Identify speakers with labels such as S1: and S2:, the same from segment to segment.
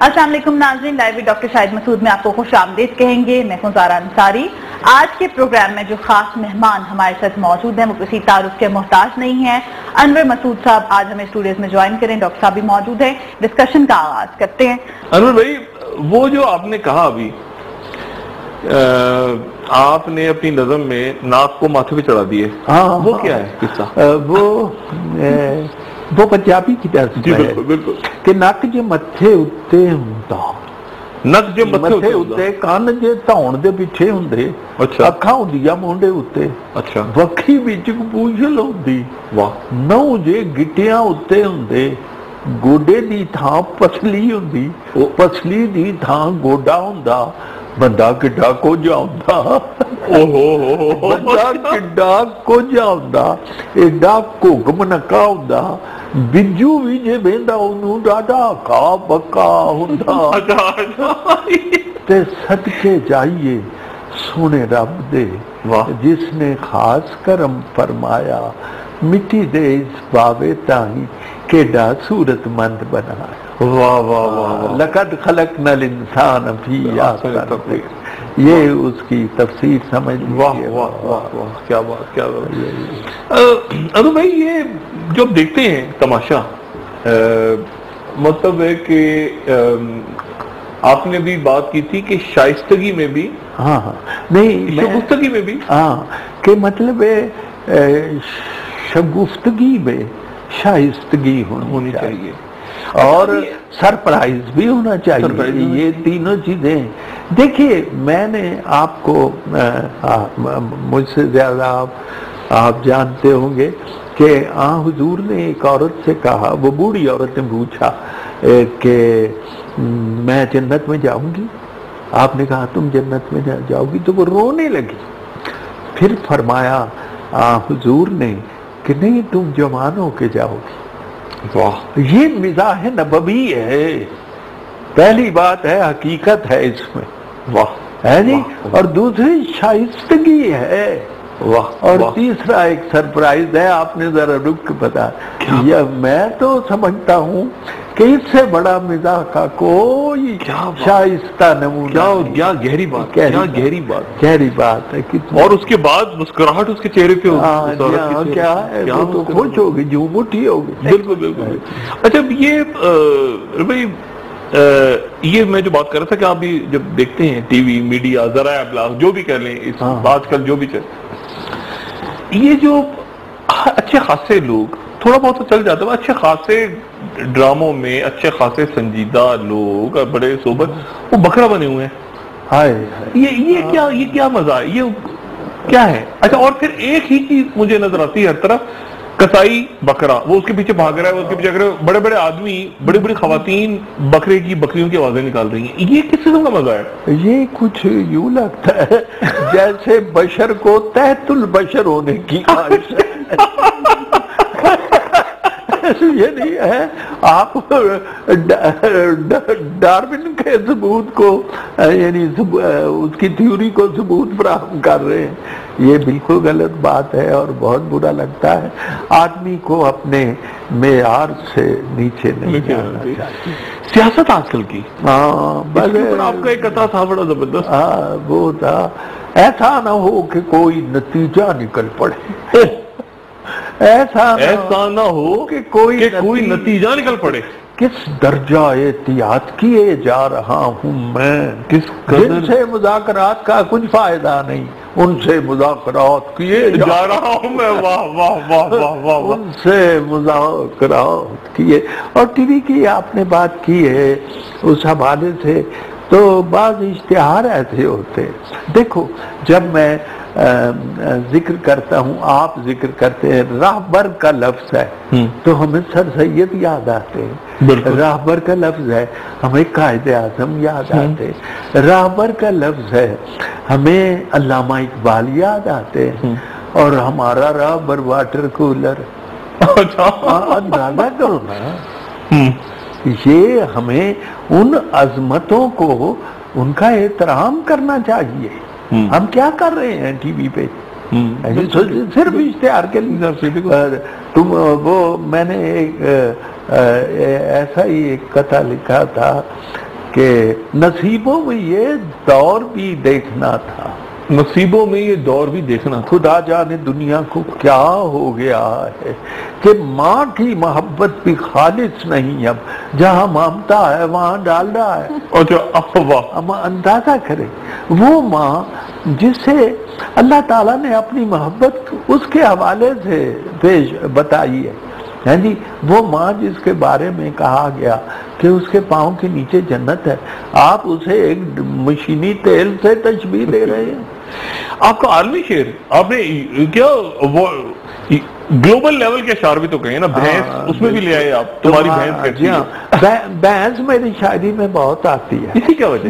S1: अस्सलाम वालेकुम नाज़रीन, लाइव डॉक्टर शाहिद मसूद में आपको खुश आमदीद कहेंगे। मैं हूं ज़ारा अंसारी। आज के प्रोग्राम में जो खास मेहमान हमारे साथ मौजूद हैं वो किसी तारुफ के मोहताज नहीं है। अनवर मसूद साहब आज हमें स्टूडियोज में ज्वाइन करें। डॉक्टर साहब भी मौजूद हैं। डिस्कशन का आगाज करते हैं।
S2: अनवर भाई, वो जो आपने कहा अभी, आपने अपनी नज़म में नाक को माथे पे चढ़ा दिए, वो क्या है किस्सा?
S3: वो पंजाबी की तरफ
S2: जी बिल्कुल बिल्कुल
S3: कि नक जे मत्थे उत्ते हुंदा,
S2: नक जे मत्थे
S3: उत्ते, कान जे धौण दे पिछे हुंदे,
S2: अच्छा,
S3: अखां हुंदियां मुंडे उत्ते,
S2: अच्छा,
S3: वक्खी विच पूंछल हुंदी,
S2: वाह,
S3: नौ जे गिट्टियां उत्ते हुंदे, गोडे दी थां पसली हुंदी, पसली दी थां गोडा हुंदा, बंदा किड्डा कुछ आउंदा, बंदा किड्डा कुछ आउंदा, एडा घुग मनका हुंदा, बिज्जू भी जे बेंदा ओनू डाडा का बक्का हुंदा। ते सदके जाइए सोने रब दे जिसने खास करम फरमाया, मिट्टी दे इस बावे ताही केडा सूरतमंद बनाया।
S2: वाह वाह वाह,
S3: लक़द खलक़नल इंसान फी अहसन, ये उसकी तफसीर समझ लीजिए।
S2: वाह वाह वाह वाह, क्या बात, क्या बात। अनु भाई, ये जो देखते हैं तमाशा, मतलब है कि आपने भी बात की थी कि शाइस्तगी में भी,
S3: हाँ नहीं,
S2: शगुफ्तगी में भी,
S3: हाँ, कि मतलब शगुफ्तगी में शाइस्तगी होनी चाहिए और सरप्राइज भी होना चाहिए। ये तीनों चीजें, देखिए मैंने आपको मुझसे ज्यादा आप जानते होंगे कि हुजूर ने एक औरत से कहा, वो बूढ़ी औरत ने पूछा कि मैं जन्नत में जाऊंगी? आपने कहा तुम जन्नत में जाओगी? तो वो रोने लगी। फिर फरमाया हुजूर ने कि नहीं, तुम जवान होके जाओगी। वाह, ये मिजाज नबवी है। पहली बात है, हकीकत है इसमें, वाह है जी, और दूसरी शाइस्तगी है, वाह, और तीसरा एक सरप्राइज है। आपने जरा रुक के बता, या मैं तो समझता हूँ कि इससे बड़ा मिजाज का कोई शाइस्ता नमूना।
S2: क्या गहरी बात, क्या
S3: गहरी बात है कितनी।
S2: और उसके बाद मुस्कुराहट उसके चेहरे पे होगी,
S3: क्या है, वो तो खुश होगी, झूम उठी होगी।
S2: बिल्कुल बिल्कुल। अच्छा, ये भाई, ये मैं जो बात कर रहा था कि आप भी जब देखते हैं टीवी, मीडिया, जरा अबलाग जो भी कर लें, इस आजकल जो भी चल, ये जो अच्छे खासे लोग, थोड़ा बहुत तो चल जाता है, अच्छे खासे ड्रामों में अच्छे खासे संजीदा लोग, बड़े सोबत, वो बकरा बने हुए हैं।
S3: हाय,
S2: ये क्या मजा है, ये क्या है? अच्छा, और फिर एक ही चीज मुझे नजर आती है हर तरफ, कसाई बकरा, वो उसके पीछे भाग रहा है, वो उसके पीछे बड़े बड़े आदमी, बड़ी बड़ी खवातीन बकरियों की आवाजें निकाल रही हैं। ये किस किस्म का मजा है?
S3: ये कुछ यूं लगता है जैसे बशर को तहतुल बशर होने की ख्वाहिश है। ये नहीं है, आप डार्विन के सबूत को, यानी उसकी थ्योरी को सबूत फराहम कर रहे हैं। ये बिल्कुल गलत बात है और बहुत बुरा लगता है। आदमी को अपने मेयार से नीचे नहीं जाना चाहिए।
S2: सियासत आजकल की,
S3: बस
S2: आपका एक कथा था बड़ा जबरदस्त।
S3: वो था, ऐसा ना हो कि कोई नतीजा निकल पड़े, ऐसा ना हो कि कोई
S2: नतीजा निकल पड़े।
S3: किस दर्जा एहतियात किए जा रहा हूँ मैं, जिनसे मुज़ाकरात का कुछ फायदा नहीं, उनसे मुज़ाकरात किए जा रहा हूँ मैं। वाह वाह वाह वाह वाह, उनसे मुज़ाकरात किए। और टीवी की आपने बात की है उस हवाले से, तो बाज़ इश्तिहार ऐसे होते। देखो, जब मैं जिक्र करता हूँ, आप जिक्र करते हैं, राहबर का लफ्ज है तो हमें सर सैयद याद आते हैं। राहबर का लफ्ज है, हमें कायदे आज़म याद आते हैं। राहबर का लफ्ज है, हमें अल्लामा इकबाल याद आते हैं। और हमारा राहबर वाटर कूलर, अंदाजा करो ना, ये हमें उन अजमतों को, उनका एहतराम करना चाहिए। हम क्या कर रहे हैं टीवी पे? सिर्फ इश्तिहार के लिए। तुम वो मैंने एक ऐसा ही एक कथा लिखा था کہ نصیبوں میں یہ دور بھی دیکھنا تھا،
S2: نصیبوں میں یہ دور بھی دیکھنا تھا۔
S3: خدا جانے دنیا کو کیا ہو گیا ہے کہ ماں کی محبت بھی خالص نہیں، اب جہاں مامتا ہے وہاں ڈال رہا ہے۔
S2: اور جو افواہ،
S3: ہم اندازہ کریں وہ ماں جسے اللہ تعالیٰ نے اپنی محبت اس کے حوالے سے پیش بتائی ہے، ہاں جی، وہ ماں جس کے بارے میں کہا گیا کہ اس کے پاؤں کے نیچے جنت ہے، آپ اسے ایک مشینی تیل سے تشبیہ دے رہے ہیں۔
S2: آپ کا عالمی شعر، آپ نے کیا وہ گلوبل لیول کے اشعار بھی تو کہیں نا، بھینس اس میں بھی لے آئے آپ، تمہاری بھینس کیسی ہے؟
S3: بحث میری شاعری میں بہت آتی ہے۔
S2: اسی کیا وجہ؟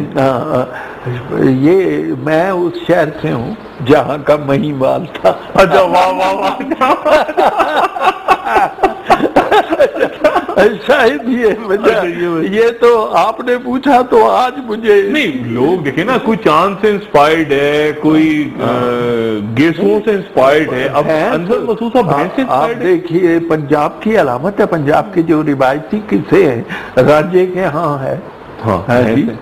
S3: یہ میں اس شہر سے ہوں جہاں کا مہیمال تھا۔
S2: اچھا، واہ واہ واہ۔
S3: شاید یہ تو آپ نے پوچھا تو آج مجھے
S2: نہیں، لوگ دیکھیں نا، کوئی چاند سے انسپائرڈ ہے، کوئی گیسوں سے انسپائرڈ ہے، اب انور مسعود صاحب بھینس سے انسپائرڈ ہے۔
S3: دیکھیے پنجاب کی علامت ہے، پنجاب کے جو روایتی قصے ہیں، رانجھے کے ہاں ہے،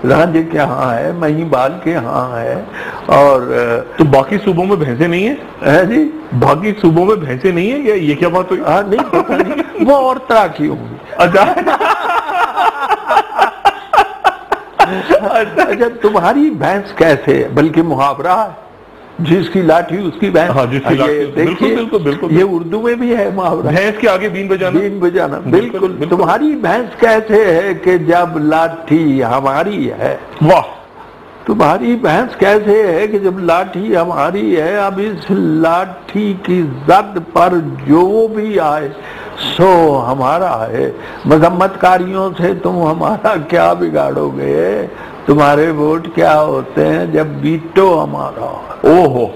S3: رانجھے کے ہاں ہے، مہیبال کے ہاں ہے، اور
S2: تو باقی صوبوں میں بھینسیں نہیں ہیں؟
S3: جی
S2: باقی صوبوں میں بھینسیں نہیں ہیں، یہ کیا بات ہوئی؟
S3: ہاں نہیں پتہ نہیں، وہ اور طرح کی ہوں گی۔ اچھا تمہاری بھینس کیسے ہے، بلکہ محاورہ ہے، جس کی لاٹھی اس کی بھینس۔
S2: ہاں جس کی لاٹھی،
S3: دیکھیے
S2: بالکل
S3: یہ اردو میں بھی ہے محاورہ،
S2: بھینس کے آگے بین بجانا،
S3: بین بجانا، بالکل۔ تمہاری بھینس کیسے ہے کہ جب لاٹھی ہماری ہے،
S2: واہ،
S3: تمہاری بھینس کیسے ہے کہ جب لاٹھی ہماری ہے، اب اس لاٹھی کی زد پر جو بھی آئے سو ہمارا ہے، مذمت کاریوں سے تم ہمارا کیا بگاڑو گے، تمہارے ووٹ کیا ہوتے ہیں جب ویٹو ہمارا ہے۔
S2: او ہو،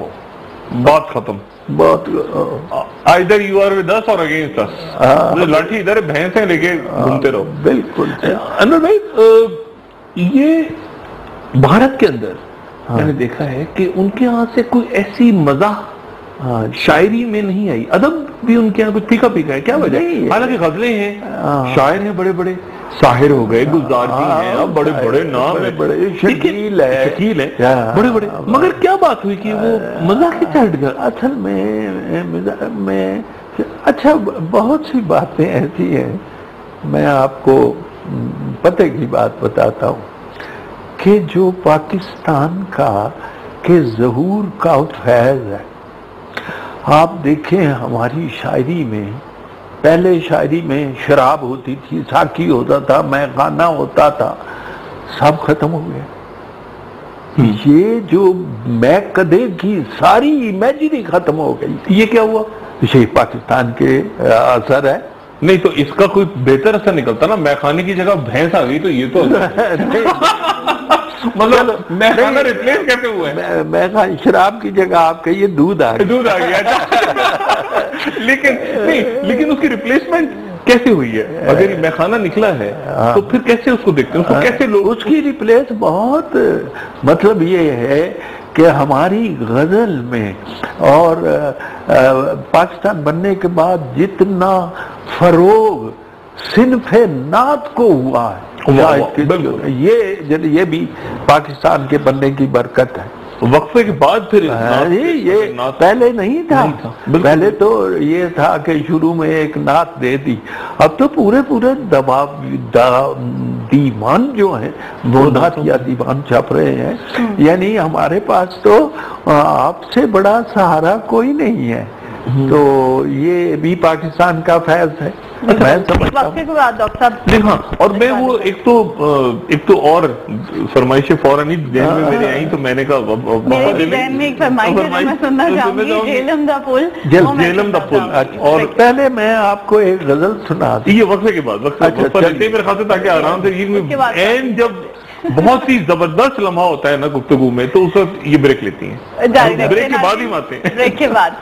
S2: بات ختم،
S3: بہت
S2: either you are with us or against us، لاٹھی ادھر بھینسیں لے کے گھومتے رہو۔
S3: بالکل۔
S2: انور بھائی، یہ بھارت کے اندر میں نے دیکھا ہے کہ ان کے ہاں سے کوئی ایسی مزاح شاعری میں نہیں آئی، ادب بھی ان کے یہاں کچھ پھیکا پھیکا ہے، کیا وجہ ہے؟ حالانکہ غزلیں ہیں، شاعر ہیں بڑے بڑے، ساحر ہو گئے، گلزار جی ہیں، اب بڑے بڑے نام ہیں،
S3: بڑے شکیل ہے،
S2: بڑے بڑے، مگر کیا بات ہوئی کہ وہ مزاح کی سائڈ گئے؟
S3: اصل میں اچھا بہت سی باتیں ایسی ہیں، میں آپ کو پتہ کی بات بتاتا ہوں کہ جو پاکستان کا کہ ظہور کا فیض ہے، آپ دیکھیں ہماری شاعری میں، پہلے شاعری میں شراب ہوتی تھی، ساقی ہوتا تھا، میخانہ ہوتا تھا، سب ختم ہو گیا۔ یہ جو میں کدے کی ساری امیجری ختم ہو گئی، یہ کیا ہوا؟ یہ پاکستان کے اثر ہے۔
S2: نہیں تو اس کا کوئی بہتر اثر نکلتا نا، میخانے کی جگہ بھینس آ گئی تو یہ تو مطلب میخانہ ریپلیس کیسے ہوا ہے؟
S3: میخانہ شراب کی جگہ آپ کہیے دودھ آ
S2: گیا، لیکن اس کی ریپلیسمنٹ کیسے ہوئی ہے؟ اگر یہ میخانہ نکلا ہے تو پھر کیسے اس کو دیکھتے ہیں، اس کو کیسے لوگ
S3: اس کی ریپلیس بہت، مطلب یہ ہے کہ ہماری غزل میں اور پاکستان بننے کے بعد جتنا فروغ صنف نعت کو ہوا ہے، یہ بھی پاکستان کے بننے کی برکت ہے۔
S2: وقفے کے بعد پھر
S3: یہ پہلے نہیں تھا، پہلے تو یہ تھا کہ شروع میں ایک نعت دے دی، اب تو پورے دیوان جو ہیں وہ نعت یا دیوان چھپ رہے ہیں، یعنی ہمارے پاس تو آپ سے بڑا سہارا کوئی نہیں ہے، تو یہ بھی پاکستان کا فیض ہے۔
S2: ڈاکٹر ہاں، اور میں وہ ایک تو اور فرمائشیں فوراً ہی ذہن میں میرے آئیں تو میں نے کہا
S1: جہلم دا پل،
S2: اور
S3: پہلے میں آپ کو ایک غزل سنا دی،
S2: یہ وقفے کے بعد میرے خاص سے، تاکہ آرام سے اینڈ جب بہت ہی زبردست لمحہ ہوتا ہے نا گفتگو میں تو اس وقت یہ بریک لیتی ہیں، بریک کے بعد ہی آتے ہیں،
S1: بریک کے بعد۔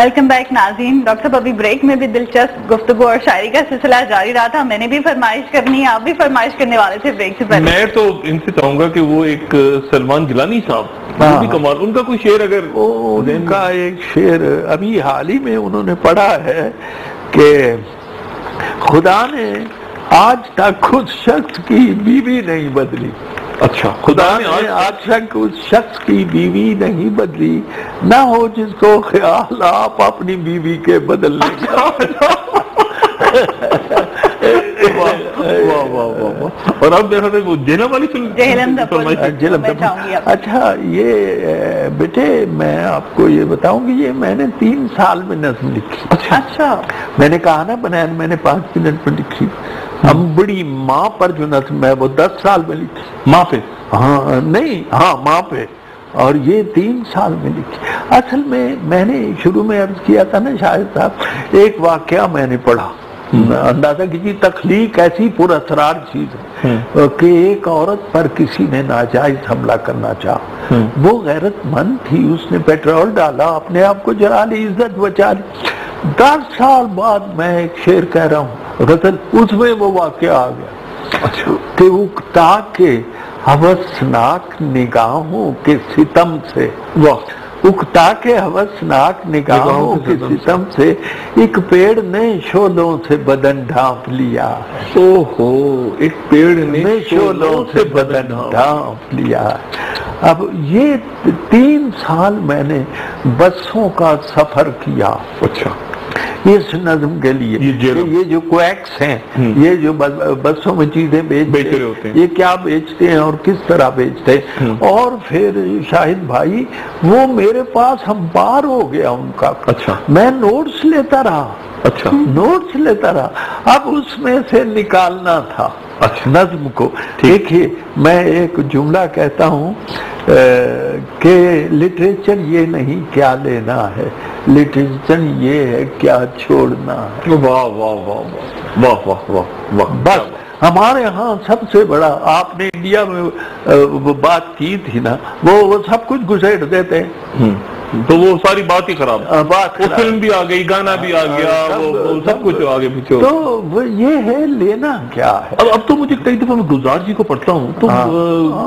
S1: वेलकम बैक नाज़रीन। डॉक्टर साहब अभी ब्रेक में भी दिलचस्प गुफ्तगू और शायरी का सिलसिला जारी रहा था। मैंने भी फरमाइश करनी है, आप भी फरमाइश करने वाले थे ब्रेक से पहले।
S2: मैं तो इनसे चाहूंगा कि वो एक सलमान गिलानी साहब, वो भी कमाल, उनका कोई शेर अगर
S3: उनका एक शेर अभी हाल ही में उन्होंने पढ़ा है कि खुदा ने आज तक उस शख्स की बीवी नहीं बदली।
S2: अच्छा,
S3: खुदा ने आज तक उस शख्स की बीवी नहीं बदली, ना हो जिसको ख्याल आप अपनी बीवी के बदलने का।
S2: वाह वाह वाह। और अब देखा था वो जेहलम वाली फिल्म,
S3: जेहलम। अच्छा, ये बेटे मैं आपको ये बताऊं कि ये मैंने 3 साल में नज़्म लिखी।
S1: अच्छा, मैंने
S3: कहा ना बनाया, मैंने 5 मिनट में लिखी। हम बड़ी माँ पर जो नज़्म है वो 10 साल में लिखी।
S2: माँ पे?
S3: हाँ नहीं, हाँ माँ पे, और ये 3 साल में लिखी। असल में मैंने शुरू में अर्ज किया था ना शायद साहब, एक वाकया मैंने पढ़ा, अंदाजा कीजिए तख्लीक ऐसी पुरअसरार चीज है कि एक औरत पर किसी ने नाजायज हमला करना चाहा। वो गैरतमंद थी, उसने पेट्रोल डाला, अपने आप को जला ली, इज्जत बचा ली। 10 साल बाद मैं एक शेर कह रहा हूँ गजल, उसमें वो वाकया आ गया। अच्छा, कि उकता के हवसनाक निगाहों के सितम से, वाह, उकता के हवसनाक निगाहों के सितम से एक पेड़ ने शोलों से बदन ढांप लिया।
S2: ओहो, एक पेड़ ने शोलों से बदन
S3: ढांप लिया। अब ये 3 साल मैंने बसों का सफर किया।
S2: अच्छा,
S3: इस नज़्म के लिए ये जो क्वैक्स हैं, ये जो बसों में चीजें बेच रहे होते हैं, ये क्या बेचते हैं और किस तरह बेचते हैं। और फिर शाहिद भाई वो मेरे पास हम पार हो गया उनका।
S2: अच्छा,
S3: मैं नोट्स लेता रहा।
S2: अच्छा,
S3: नोट्स लेता रहा। अब उसमें से निकालना था
S2: अच्छा
S3: नज़्म को। देखिए मैं एक जुमला कहता हूँ कि लिटरेचर ये नहीं क्या लेना है, लिटरेचर ये है क्या छोड़ना है।
S2: वाह वाह वाह वाह वाह वाह वाह।
S3: बस हमारे यहाँ सबसे बड़ा, आपने इंडिया में बात की थी ना, वो सब कुछ घुसेड़ देते हैं,
S2: तो वो सारी बात ही खराब।
S3: बात
S2: वो फिल्म भी आ गई, गाना भी आ गया, वो सब कुछ आगे पीछे।
S3: तो वो ये है, लेना क्या है।
S2: अब तो मुझे कई दफा मैं गुलजार जी को पढ़ता हूँ तो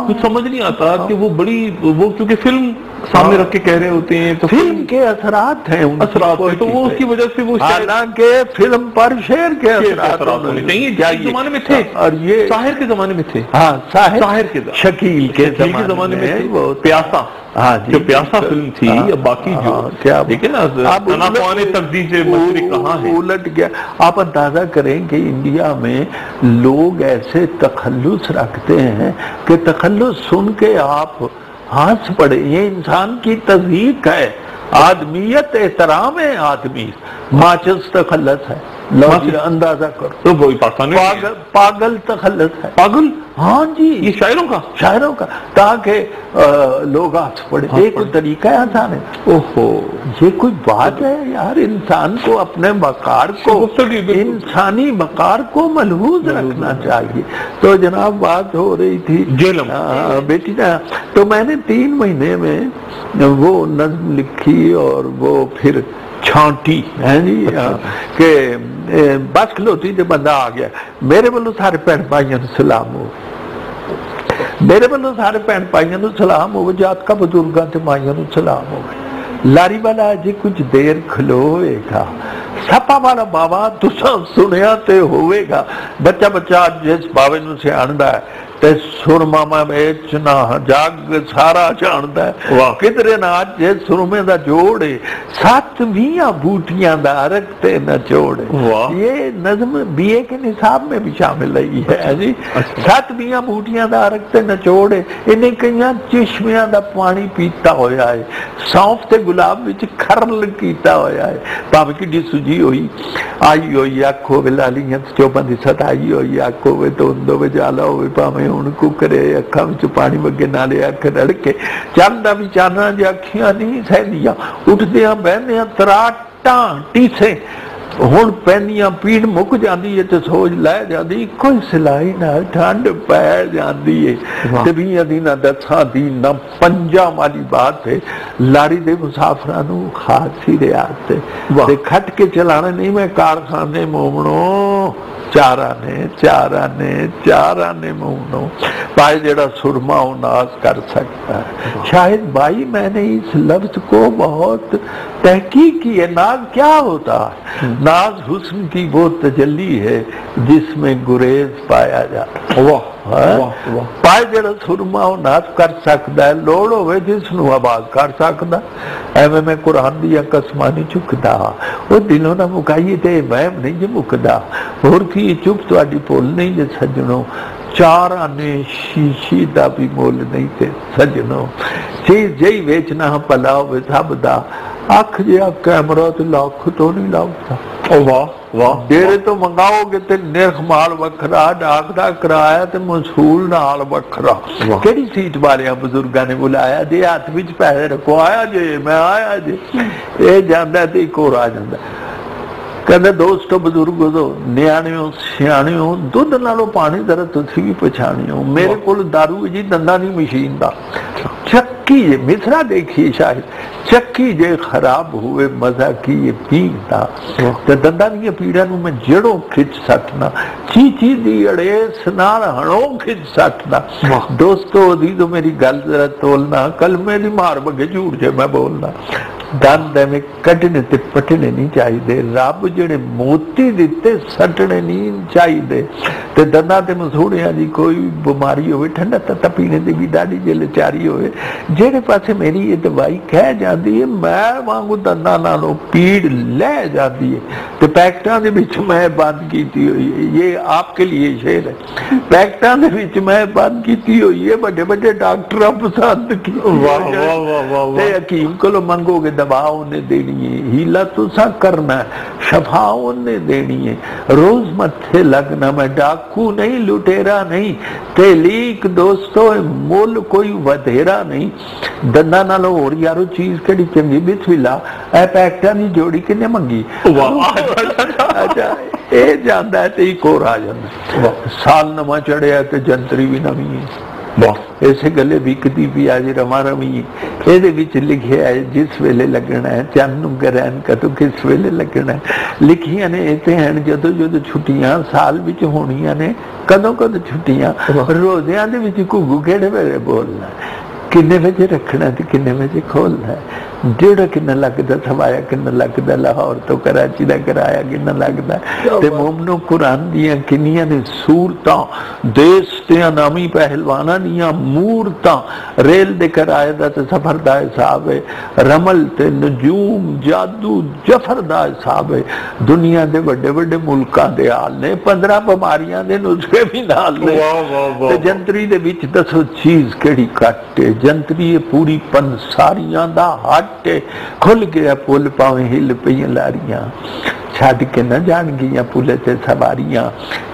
S2: कुछ समझ नहीं आता कि वो बड़ी, वो क्योंकि फिल्म सामने रख के कह रहे होते हैं तो
S3: फिल्म के असरात हैं,
S2: असरात हैं, तो वो उसकी वजह से वो
S3: हालांकि फिल्म पर शेर के असरात
S2: होने चाहिए। जमाने में थे,
S3: और ये
S2: साहिर के जमाने में थे।
S3: हाँ,
S2: साहिर के,
S3: शकील के
S2: जमाने में थे। वो प्यासा, हाँ जो प्यासा फिल्म थी, या बाकी जो
S3: क्या
S2: ठीक है ना, तकदीर से मशरिक कहाँ है,
S3: उलट गया। आप अंदाजा करें कि इंडिया में लोग ऐसे तखल्लुस रखते हैं कि तखल्लुस सुन के आप हंस पड़े। ये इंसान की तज़हीक है, आदमियत एहतराम है आदमी, माचिस तखल्लुस है। अंदाजा करो
S2: तो वही पाकिस्तान
S3: पागल तखल्लुस है।
S2: पागल,
S3: हाँ जी,
S2: ये शायरों का
S3: ताकि लोग हंस पड़े। एक तरीका है हंसाने। ओहो, ये कोई बात है यार, इंसान को अपने वकार को, इंसानी वकार को मलहूज रखना चाहिए। तो जनाब बात हो रही थी जेहलम बेटी ना, तो मैंने 3 महीने में वो नज़्म लिखी और वो फिर छांटी है जी, के बस खलोती जो बंदा आ गया। मेरे वालों सारे भैन भाइयों को सलाम हो, मेरे वालों सारे भैन भाइयों को सलाम हो, जात का बुजुर्गों से माइयों को सलाम हो। लारी वाला अजे कुछ देर खलोएगा, सपा वाला बाबा तुसा सुनिया ते होवेगा। बच्चा बच्चा जिस बावे नूं सियाणदा है ते सुरमामा ਵਿੱਚ ना जग सारा जानदा है। वाह, किधरे ना जे सुरमे दा जोड़े 7 20 बूटियां दा अरग ते न जोड़े। ये नज़्म बीए के निसाब में भी शामिल रही है जी। 7 20 बूटियां दा अरग ते न जोड़े, इन्हें कई चिश्मियां दा पानी पीता होया है, सौंफ ते गुलाब विच खरल कीता होया है। भावें किड्डी सुजी होई आई होई आखो वे लालियां चौपां दी सताई होई आखो वे धुंद वे जाला होवे, भावें हुण कुकरे अखां विच पानी वगे नाले अख रड़के चलदा भी चानना जे अखियां नहीं सहदियां, उठदियां बहदियां तराटां टीसे ਹੁਣ ਪੈਂਦੀਆਂ ਪੀੜ ਮੁੱਕ ਜਾਂਦੀ ਹੈ ਤੇ ਸੋਜ ਲੈ ਜਾਂਦੀ, ਕੋਈ ਸਿਲਾਈ ਨਾਲ ਠੰਡ ਪੈ ਜਾਂਦੀ ਹੈ। ਤੇ 20 ਦਿਨਾਂ 10 ਦਿਨ 5 ਵਾਲੀ ਬਾਤ ਹੈ, ਲਾੜੀ ਦੇ ਮੁਸਾਫਰਾਂ ਨੂੰ ਖਾਸ ਹੀ ਰਿਹਾ ਤੇ ਖੱਟ ਕੇ ਚਲਾਣਾ ਨਹੀਂ। ਮੈਂ ਕਾਰਖਾਨੇ ਮੋਮਣੋ ਚਾਰਾਂ ਨੇ ਮੋਮਣੋ ਭਾई ਜਿਹੜਾ सुरमा वो नाज कर सकता है। शायद भाई मैंने इस लफ्ज को बहुत तहकीक की है। नाज क्या होता है? नाज हुस्न की वो तजल्ली है जिसमें गुरेज पाया जाता है। ਭਾਈ ਜਿਹੜਾ ਸੁਰਮਾ ਉਹ ਨਾਚ ਕਰ ਸਕਦਾ ਹੈ, ਲੋੜ ਹੋਵੇ ਜਿਸ ਨੂੰ ਆਵਾਜ਼ ਕਰ ਸਕਦਾ। ਐਵੇਂ ਮੈਂ ਕੁਰਾਨ ਦੀਆਂ ਕਸਮਾਂ ਨਹੀਂ ਚੁੱਕਦਾ, ਉਹ ਦਿਲੋਂ ਨਾ ਮੁਕਾਈਏ ਤੇ ਵਹਿਮ ਨਹੀਂ ਜੇ ਮੁੱਕਦਾ। ਹੋਰ ਕੀ ਚੁੱਪ ਤੁਹਾਡੀ ਭੁੱਲ ਨਹੀਂ ਜੇ ਸੱਜਣੋ, ਚਾਰਾਂ ਨੇ ਸ਼ੀਸ਼ੀ ਦਾ ਵੀ ਮੁੱਲ ਨਹੀਂ ਤੇ ਸੱਜਣੋ। ਚੀਜ਼ ਜਿਹੀ ਵੇਚਣਾ ਭਲਾ ਹੋਵੇ ਸਭ ਦਾ, ਅੱਖ ਜਿਹਾ ਕੈਮਰਾ ਤੇ ਲੱਖ ਤੋਂ ਨਹੀਂ ਲੱਗਦਾ। ਵਾਹ ਡੇਰੇ ਤੋਂ ਮੰਗਾਓਗੇ ਤੇ ਨਿਰਖ ਮਾਲ ਵੱਖਰਾ, ਡਾਕ ਦਾ ਕਿਰਾਇਆ ਤੇ ਮਸੂਲ ਨਾਲ ਵੱਖਰਾ। ਕਿਹੜੀ ਸੀਟ ਵਾਲਿਆਂ ਬਜ਼ੁਰਗਾਂ ਨੇ ਬੁਲਾਇਆ ਜੇ ਹੱਥ ਵਿੱਚ ਪੈਸੇ ਰੱਖੋ, ਆਇਆ ਜੇ ਮੈਂ ਆਇਆ ਜੇ। ਇਹ ਜਾਂਦਾ ਤੇ ਇੱਕ ਹੋਰ ਆ ਜਾਂਦਾ। ਕਹਿੰਦੇ ਦੋਸਤੋ ਬਜ਼ੁਰਗੋ ਨਿਆਣਿਓ ਸਿਆਣਿਓ, ਦੁੱਧ ਨਾਲੋਂ ਪਾਣੀ ਜ਼ਰਾ ਤੁਸੀਂ ਵੀ ਪਛਾਣਿਓ। ਮੇਰੇ ਕੋਲ ਦਾਰੂ ਜੀ ਦੰਦਾਂ ਦੀ ਮਸ਼ੀਨ ਦਾ ਚੱਕੀ ਜੇ ਮਿਸਰਾ ਦੇਖੀ, ਸ਼ਾਇਦ ਚੱਕੀ ਜੇ ਖਰਾਬ ਹੋਵੇ ਮਜ਼ਾ ਕੀ ਇਹ ਪੀਣ ਦਾ। ਤੇ ਦੰਦਾਂ ਦੀਆਂ ਪੀੜਾਂ ਨੂੰ ਮੈਂ ਜੜੋਂ ਖਿੱਚ ਸਕਣਾ, ਚੀਚੀ ਦੀ ਅੜੇਸ ਨਾਲ ਹਣੋਂ ਖਿੱਚ ਸਕਣਾ। ਦੋਸਤੋ ਅਜ਼ੀਜ਼ੋ ਮੇਰੀ ਗੱਲ ਜ਼ਰਾ ਤੋਲਣਾ, ਕਲਮੇ ਦੀ ਮਾਰ ਬਗੇ ਝੂਠ ਜੇ ਮੈਂ ਬੋਲਣਾ। ਦੰਦ ਐਵੇਂ ਕੱਢਣੇ ਤੇ ਪਟਣੇ ਨਹੀਂ ਚਾਹੀਦੇ। ਰੱਬ ਜਿਹੜੇ ਮੋਤੀ ਦਿੱਤੇ ਸੱਟਣੇ ਨਹੀਂ ਚਾਹੀਦੇ। ਤੇ ਦੰਦਾਂ ਤੇ ਮਸੂੜਿਆਂ ਦੀ ਕੋਈ ਬਿਮਾਰੀ ਹੋਵੇ, ਠੰਡਾ ਤੱਤਾ ਪੀਣੇ ਦੀ ਵੀ ਦਾੜੀ ਜੇ ਲਚਾਰੀ ਹੋਵੇ, ਜਿਹੜੇ ਪਾਸੇ ਮੇਰੀ ਇਹ ਦਵਾਈ ਕਹਿ ਜਾਂਦੀ ਹੈ, ਮੈਂ ਵਾਂਗੂ ਦੰਦਾਂ ਨਾਲੋਂ ਪੀੜ ਲੈ ਜਾਂਦੀ ਹੈ। ਤੇ ਪੈਕਟਾਂ ਦੇ ਵਿੱਚ ਮੈਂ ਬੰਦ ਕੀਤੀ ਹੋਈ ਹੈ, ਇਹ ਆਪਕੇ ਲਈ ਸ਼ੇਰ ਹੈ। ਪੈਕਟਾਂ ਦੇ ਵਿੱਚ ਮੈਂ ਬੰਦ ਕੀਤੀ ਹੋਈ ਹੈ, ਵੱਡੇ ਵੱਡੇ ਡਾਕਟਰਾਂ ਪਸੰਦ ਕੀ। ਤੇ ਹਕੀਮ ਕੋਲੋਂ ਮੰਗੋਗੇ दवा उन्हें देनी है, हीला तुसा करना है, शफा उन्हें देनी है। रोज मत्थे लगना, मैं डाकू नहीं लुटेरा नहीं, तेलीक दोस्तों मुल कोई वधेरा नहीं। दंदा नालों होर यारो चीज केड़ी चंगी बिस्मिल्ला ए पैकटां दी जोड़ी किन्ने मंगी। अच्छा ये जांदा है ते एक होर आ जांदा। साल नवा चढ़िया ते जंतरी भी नवी है। ਇਸੇ ਗੱਲੇ ਵਿਕਦੀ ਵੀ ਅੱਜ ਰਮਾ ਰਮੀ। ਇਹਦੇ ਵਿੱਚ ਲਿਖਿਆ ਹੈ ਜਿਸ ਵੇਲੇ ਲੱਗਣਾ ਹੈ, ਚੰਨ ਨੂੰ ਗ੍ਰਹਿਣ ਕਦੋਂ ਕਿਸ ਵੇਲੇ ਲੱਗਣਾ ਹੈ। ਲਿਖੀਆਂ ਨੇ ਇਹ ਤੇ ਹਨ ਜਦੋਂ ਜਦੋਂ ਛੁੱਟੀਆਂ ਸਾਲ ਵਿੱਚ ਹੋਣੀਆਂ ਨੇ, ਕਦੋਂ ਕਦੋਂ ਛੁੱਟੀਆਂ। ਰੋਜ਼ਿਆਂ ਦੇ ਵਿੱਚ ਘੁੱਗੂ ਕਿਹੜੇ ਵੇਲੇ ਬੋਲਣਾ, ਕਿੰਨੇ ਵਜੇ ਰੱਖਣਾ ਤੇ ਕਿੰਨੇ ਵਜੇ ਖੋਲਣਾ, ਜਿਹੜਾ ਕਿੰਨਾ ਲੱਗਦਾ, ਸਵਾਇਆ ਕਿੰਨਾ ਲੱਗਦਾ, ਲਾਹੌਰ ਤੋਂ ਕਰਾਚੀ ਦਾ ਕਿਰਾਇਆ ਕਿੰਨਾ ਲੱਗਦਾ। ਤੇ ਮੋਮਨੋ ਕੁਰਾਨ ਦੀਆਂ ਕਿੰਨੀਆਂ ਨੇ ਸੂਰਤਾਂ, ਦੇਸ਼ ਤੇ ਨਾਮੀ ਪਹਿਲਵਾਨਾਂ ਦੀਆਂ ਮੂਰਤਾਂ, ਰੇਲ ਦੇ ਕਿਰਾਏ ਦਾ ਤੇ ਸਫ਼ਰ ਦਾ ਹਿਸਾਬ ਹੈ, ਰਮਲ ਤੇ ਨਜੂਮ ਜਾਦੂ ਜਫਰ ਦਾ ਹਿਸਾਬ ਹੈ। ਦੁਨੀਆ ਦੇ ਵੱਡੇ ਵੱਡੇ ਮੁਲਕਾਂ ਦੇ ਹਾਲ ਨੇ, 15 ਬਿਮਾਰੀਆਂ ਦੇ ਨੁਸਖੇ ਵੀ ਨਾਲ ਨੇ। ਤੇ ਜੰਤਰੀ ਦੇ ਵਿੱਚ ਦੱਸੋ ਚੀਜ਼ ਕਿਹੜੀ ਘੱਟ ਹੈ। ਜੰਤਰੀ ਪੂਰੀ ਪੰਸਾਰੀਆਂ ਦਾ ਹੱਟ ਖੁੱਲ ਗਿਆ ਪੁੱਲ, ਭਾਵੇਂ ਹਿੱਲ ਪਈਆਂ ਲਾਰੀਆਂ, ਛੱਡ ਕੇ ਨਾ ਜਾਣਗੀਆਂ ਪੁੱਲੇ ਤੇ ਸਵਾਰੀਆਂ।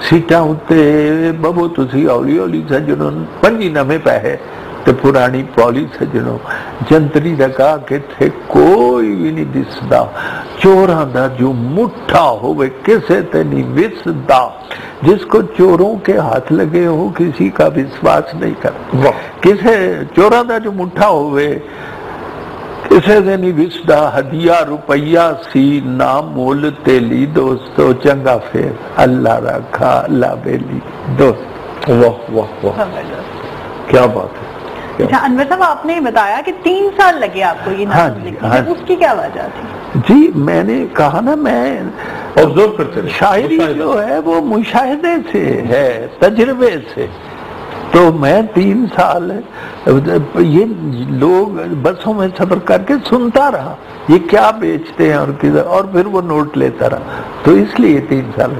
S3: ਸੀਟਾਂ ਉੱਤੇ ਬਬੋ ਤੁਸੀਂ ਹੌਲੀ ਹੌਲੀ ਸੱਜਣੋ, 5 ਨਵੇਂ ਪੈਸੇ ਤੇ ਪੁਰਾਣੀ ਪੌਲੀ ਸੱਜਣੋ। ਜੰਤਰੀ ਦਾ ਕਾ ਕਿੱਥੇ ਕੋਈ ਵੀ ਨਹੀਂ ਦਿਸਦਾ। ਚੋਰਾਂ ਦਾ ਜੋ ਮੁੱਠਾ ਹੋਵੇ ਕਿਸੇ ਤੇ ਨਹੀਂ ਵਿਸਦਾ। जिसको चोरों के हाथ लगे हो किसी का विश्वास नहीं करता। किसे चोरों का जो मुठा होवे किसे से नहीं विसदा। हदिया रुपया सी ना मोल तेली दोस्तों, चंगा फेर अल्लाह रखा अल्लाह बेली दोस्त। वाह वाह वाह क्या बात है।
S1: अच्छा अनवर साहब, आपने बताया कि 3 साल लगे आपको ये नाम लिखने में, उसकी क्या वजह थी?
S3: जी मैंने कहा ना, मैं ऑब्जर्व करते रहे। शायरी जो है वो मुशाहिदे से है, तजर्बे से। तो मैं 3 साल ये लोग बसों में सफर करके सुनता रहा, ये क्या बेचते हैं और किधर, और फिर वो नोट लेता रहा। तो इसलिए 3 साल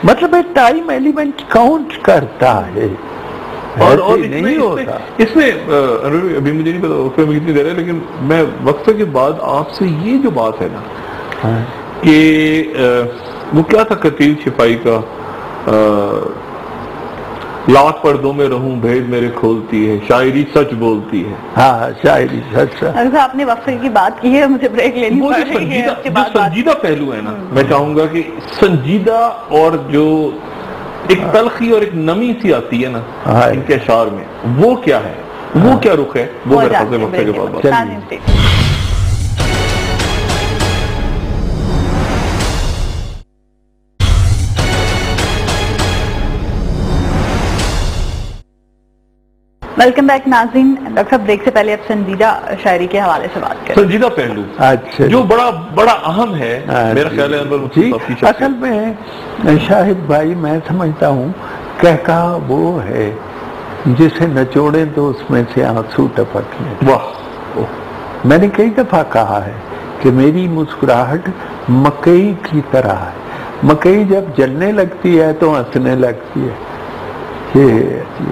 S3: मतलब एक टाइम एलिमेंट काउंट करता है।
S2: और नहीं होता इसमें अभी मुझे नहीं पता उसमें मैं कितनी देर है, लेकिन मैं वक्त के बाद आपसे ये जो बात है ना कि वो क्या था कतील छिपाई का, लाख पर्दों में रहूं भेद मेरे खोलती है, शायरी सच बोलती है।
S3: हाँ, शायरी सच।
S1: अगर आपने वक्फे की बात की है, मुझे ब्रेक लेनी पड़ रही है।
S2: जो संजीदा पहलू है ना, मैं चाहूंगा कि संजीदा और जो एक तलखी और एक नमी सी आती है ना इनके अशार में, वो क्या है, वो क्या रुख है, वो वक्फे के बाद।
S1: वेलकम बैक नाज़रीन। डॉक्टर साहब, ब्रेक से पहले अब संजीदा शायरी के हवाले से बात करें।
S2: संजीदा पहलू
S3: अच्छा,
S2: जो बड़ा अहम है मेरा ख्याल है।
S3: असल में शाहिद भाई, मैं समझता हूँ कहका वो है जिसे नचोड़े तो उसमें से आंसू टपकने।
S2: वाह।
S3: मैंने कई दफा कहा है कि मेरी मुस्कुराहट मकई की तरह है। मकई जब जलने लगती है तो हंसने लगती है, ये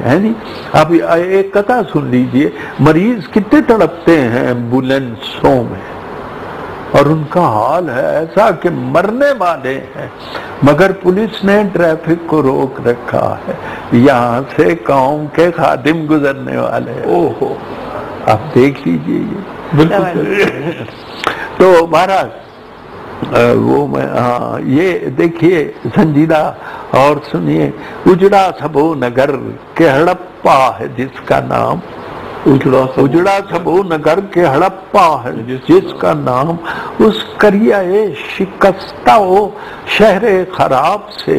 S3: है नहीं। अब एक कथा सुन लीजिए। मरीज कितने तड़पते हैं एम्बुलेंसों में, और उनका हाल है ऐसा कि मरने वाले हैं, मगर पुलिस ने ट्रैफिक को रोक रखा है। यहाँ से गांव के खादिम गुजरने वाले हैं। ओहो, आप देख लीजिए ये। बिल्कुल। तो महाराज वो मैं, हाँ, ये देखिए संजीदा। और सुनिए, उजड़ा सबो नगर के हड़प्पा है जिसका नाम, उजड़ा सबो नगर के हड़प्पा है जिसका नाम, उस करियाए शिकस्ता हो शहरे खराब से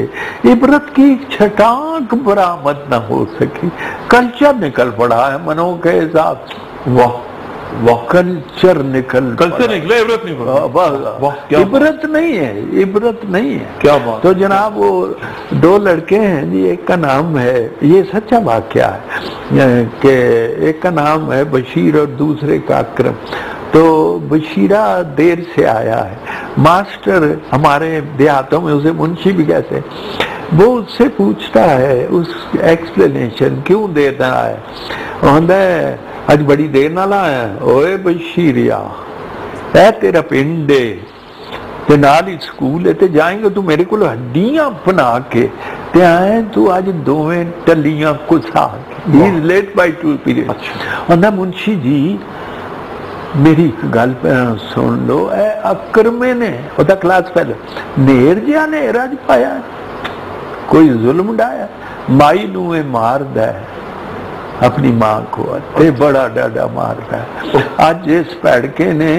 S3: इबरत की छटाक बरामद न हो सकी। कल्चर निकल पड़ा है मनो के हिसाब से। वाह, कल्चर निकला, इबरत नहीं। इबरत नहीं है, इबरत नहीं है। क्या बात। तो जनाब वो दो लड़के हैं जी, एक का नाम है, ये सच्चा वाकया है कि एक का नाम है बशीर और दूसरे का अकरम। तो बशीरा देर से आया है, मास्टर हमारे देहातों में उसे मुंशी भी कहते हैं। वो उससे पूछता है, उस एक्सप्लेनेशन क्यों देता है। अज बड़ी देर नाल आया। ओए बशीरिया, ऐ तेरा पिंड ते नाल ही स्कूल है, ते जाएंगे तू मेरे को हड्डियां बना के ते आए तू अज दोवें टलियां कुसा के। He is late by 2 period. अच्छा। मुंशी जी मेरी गल सुन लो, ए अकरमे ने ओदा क्लास पहले नेर जिहा नेर अज पाया, कोई जुल्म डाया, माई नू ए मारदा है अपनी मां को, ते बड़ा डाडा मारता है। आज इस पैड़के ने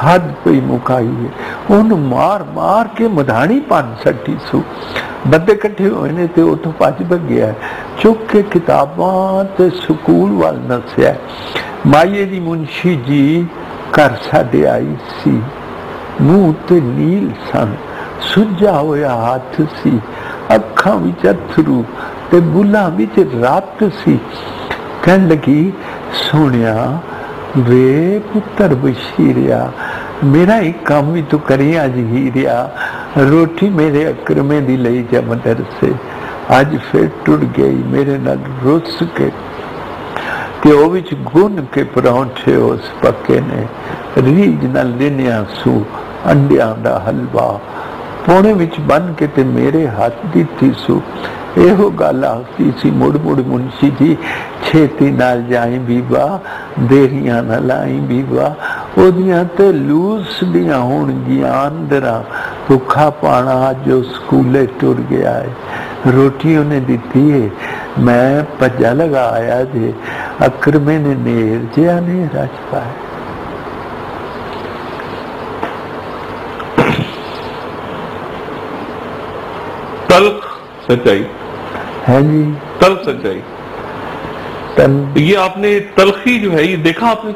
S3: हद पे मुकाई है, उन मार मार के मधानी पान सटी सू। बंदे इकट्ठे होए ने ते उठो भज भग्या है, चुक के किताबां ते स्कूल वाल नस्या। माईए दी मुंशी जी घर साडे आई सी, मुंह ते नील सन, सुजा होया हाथ सी, अखां विच अथरू ते बुल्लां विच रत सी। कहन लगी, सोनिया वे पुत्र बशीरिया, मेरा एक काम भी तू करी अज हीरिया, रोटी मेरे अकरमे दी लई जा मदरसे, अज फिर टुट गई मेरे नाल रुस के, ते ओ विच गुन के परौंठे उस पक्के ने, रीज नाल लिनिया सू अंडियां दा हलवा, पौने विच बन के ते मेरे हाथ दित्ती सू। एहो गल आखी सी मुड़ मुड़ मुंशी जी, छेती नाल जाई बीबा, देरियां ना लाई बीबा, ओदियां ते लूस दियां होणगियां अंदरां, भुखा पाना जो स्कूले टुर गया है, रोटी उन्हें दिती है, मैं भज्जा लगा आया जे, अकरमे ने नेर जिहा नेर अज पाया।
S2: तल्ख सच्चाई
S3: है जी,
S2: तल्ख सच्चाई। ये आपने तलखी जो है ये देखा आपने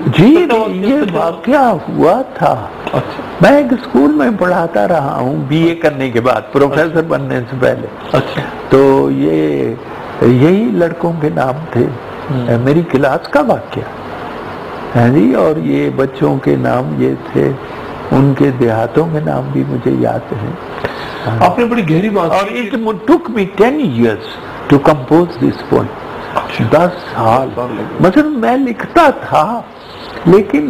S3: जी? ये वाकया हुआ था। अच्छा। मैं एक स्कूल में पढ़ाता रहा हूँ बीए करने के बाद, प्रोफेसर बनने से पहले। अच्छा। तो ये यही लड़कों के नाम थे, मेरी क्लास का वाकया है जी। और ये बच्चों के नाम ये थे, उनके देहातों के नाम भी मुझे याद है।
S2: आपने बड़ी गहरी बात।
S3: और it took me 10 years to compose this poem। 10 साल मतलब मैं लिखता था, लेकिन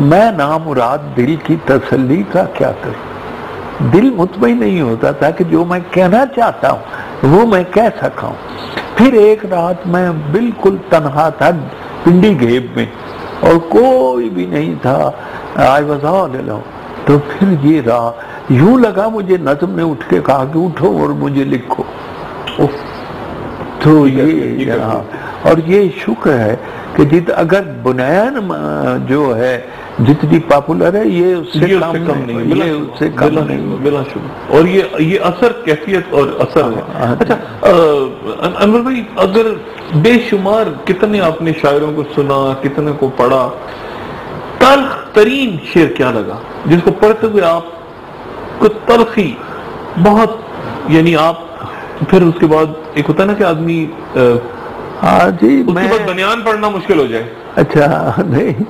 S3: मैं नामुराद दिल की तसल्ली का क्या करूं। दिल मुतमईन नहीं होता था कि जो मैं कहना चाहता हूं وہ میں کیسا کھاؤں؟ پھر ایک رات میں بالکل تنہا تھا پنڈی گھیب میں اور کوئی بھی نہیں تھا، I was all alone. تو پھر یہ رہا، یوں لگا مجھے نظم نے اٹھ کے کہا کہ اٹھو اور مجھے لکھو. تو یہ رہا. اور یہ شکر ہے کہ اگر بنیان جو ہے جتنی پاپولر ہے یہ اس سے کم نہیں، یہ اس سے کم نہیں
S2: بلا شبہ. اور یہ اثر کیفیت اور اثر ہے. اچھا انور بھائی، اگر بے شمار کتنے آپ نے شاعروں کو سنا، کتنے کو پڑھا، تلخ ترین شعر کیا لگا جس کو پڑھتے ہوئے آپ کو تلخی بہت، یعنی آپ پھر اس کے بعد ایک ہوتا ہے نا کہ آدمی
S3: جی
S2: اس کے بعد بنیان پڑھنا مشکل ہو جائے؟
S3: اچھا نہیں،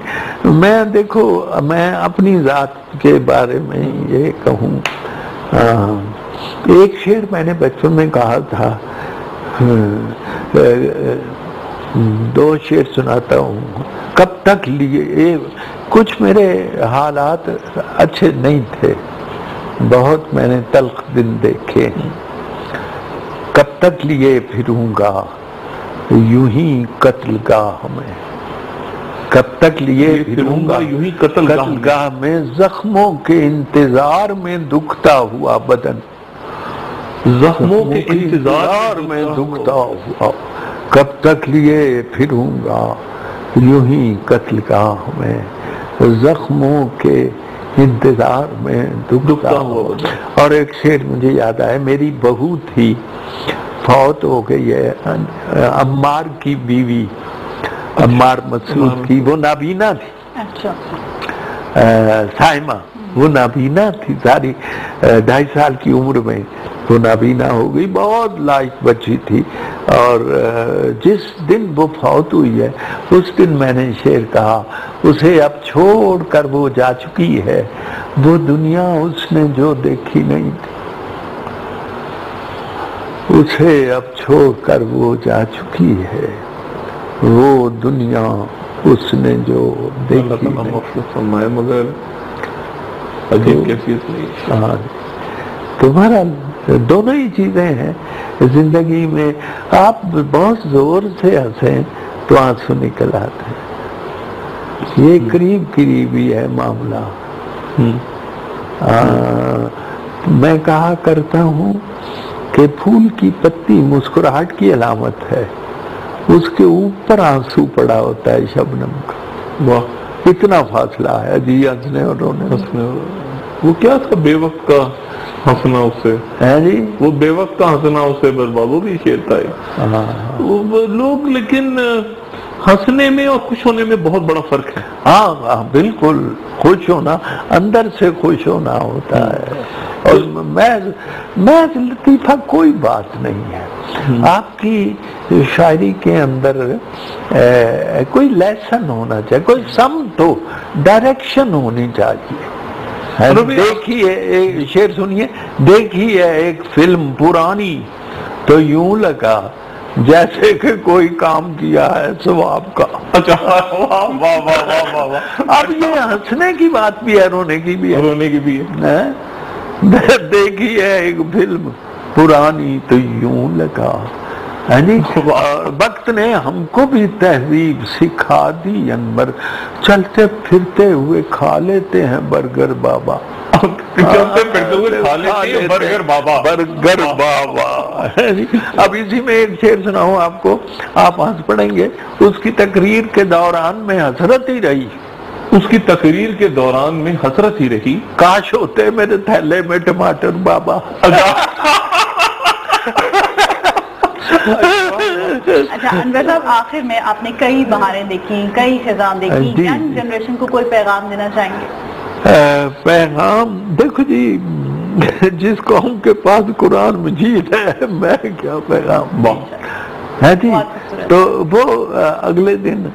S3: میں دیکھو میں اپنی ذات کے بارے میں یہ کہوں، ایک شعر میں نے بچپن میں کہا تھا، 2 شعر سناتا ہوں. کب تک لیے، کچھ میرے حالات اچھے نہیں تھے، بہت میں نے تلخ دن دیکھے. کب تک لیے پھروں گا یوں ہی قتل گاہ میں، کب تک لیے پھروں گا یوں ہی قتل گاہ میں، زخموں کے انتظار میں دکھتا ہوا بدن، زخموں کے انتظار میں دکھتا ہوا. کب تک لیے پھروں گا یوں ہی قتل گاہ میں، زخموں کے انتظار میں دکھتا ہوا. اور ایک شعر مجھے یاد آیا، میری بہو تھی، فوت ہو گئی ہے، عمار کی بیوی، عمار مسعود کی، وہ نابینا تھی، سائمہ، وہ نابینا تھی، ساری 2.5 سال کی عمر میں وہ نابینا ہو گئی، بہت لائق بچی تھی. اور جس دن وہ فوت ہوئی ہے اس دن میں نے شعر کہا، اسے اب چھوڑ کر وہ جا چکی ہے، وہ دنیا اس نے جو دیکھی نہیں تھی، اسے اب چھوڑ کر وہ جا چکی ہے، وہ دنیا اس نے جو دیکھی نہیں.
S2: مگر عجیب کیفیت نہیں.
S3: تمہارا دونوں ہی چیزیں ہیں زندگی میں. آپ بہت زور سے ہنسیں تو آنسو نکل آتے ہیں، یہ قریب ہی ہے معاملہ. میں کہا کرتا ہوں کہ پھول کی پتی مسکراہٹ کی علامت ہے، اس کے اوپر آنسو پڑا ہوتا ہے شبنم کا. اتنا فاصلہ ہے جی ہنسنے اور رونے.
S2: وہ کیا تھا بے وقت کا ہنسنا اس سے،
S3: جی
S2: وہ بے وقت کا ہنسنا اس سے برباد. وہ بھی شعر تھا لوگ، لیکن ہنسنے میں اور خوش ہونے میں بہت بڑا فرق ہے.
S3: ہاں بالکل، خوش ہونا اندر سے خوش ہونا ہوتا ہے. اور میں لطیفہ کوئی بات نہیں ہے. آپ کی شاعری کے اندر کوئی لیسن ہونا چاہیے، کوئی سمت ہو، ڈائریکشن ہونی چاہیے. دیکھیے ایک شعر سنیے، دیکھیے ایک فلم پرانی تو یوں لگا جیسے کہ کوئی کام کیا ہے ثواب کا. اب یہ ہنسنے کی بات بھی ہے، رونے کی بھی ہے،
S2: رونے کی بھی ہے.
S3: دیکھیے ایک فلم پرانی تو یوں لگا. وقت نے ہم کو بھی تہذیب سکھا دی انور، چلتے پھرتے ہوئے کھا لیتے ہیں برگر بابا.
S2: چلتے پھرتے ہوئے کھا لیتے ہیں برگر بابا،
S3: برگر بابا. اب اسی میں ایک شعر سناؤں آپ کو، آپ ہنس پڑیں گے. اس کی تقریر کے دوران میں حسرت ہی رہی،
S2: اس کی تقریر کے دوران میں حسرت ہی رہی،
S3: کاش ہوتے میرے تھیلے میں ٹماٹر بابا.
S1: اچھا انور صاحب، آخر میں آپ نے کئی بہاریں دیکھی، کئی خزاں دیکھی، ینگ جنریشن کو کوئی پیغام دینا چاہیں گے؟
S3: پیغام دیکھو جی، جس قوم کے پاس قرآن مجید ہے میں کیا پیغام ہے جی. تو وہ اگلے دن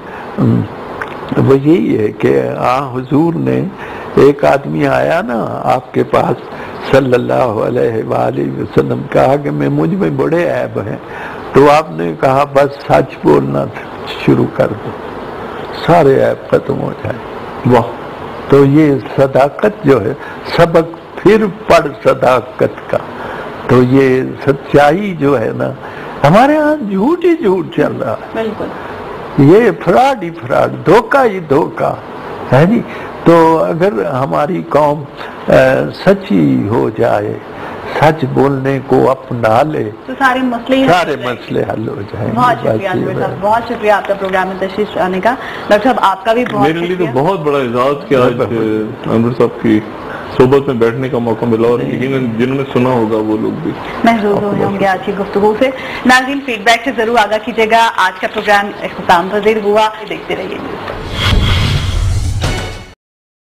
S3: وہ یہی ہے کہ حضور نے، ایک آدمی آیا نا آپ کے پاس صلی اللہ علیہ وآلہ وسلم، کہا کہ مجھ میں بڑے عیب ہیں. تو آپ نے کہا بس سچ بولنا شروع کر دو، سارے عیب ختم ہو جائیں. واہ. تو یہ صداقت جو ہے، سبق پھر پڑھ صداقت کا، تو یہ سچائی جو ہے نا ہمارے ہاں جھوٹ ہی جھوٹ چل رہا ہے،
S1: بالکل
S3: یہ فراڈ ہی فراڈ، دھوکہ ہی دھوکہ ہے جی۔ تو اگر ہماری قوم سچی ہو جائے، سچ بولنے کو اپنا لے
S1: تو سارے مسئلے
S3: حل ہو جائیں۔
S1: بہت شکریہ انور صاحب، بہت شکریہ آپ کا پروگرام میں تشریف لانے کا۔ ڈاکٹر صاحب آپ کا بھی بہت
S2: میرے لیے تو بہت بڑا اعزاز کہ آج انور صاحب کی صحبت میں بیٹھنے کا موقع ملا، اور جنہوں نے سنا ہوگا وہ لوگ بھی
S1: محظوظ ہوئے ہوں گے آج کی گفتگو سے۔ ناظرین فیڈ بیک سے ضرور آگاہ کیجیے گا۔ آج کا پروگرام اختتام پذیر ہوا، دیکھتے رہیے۔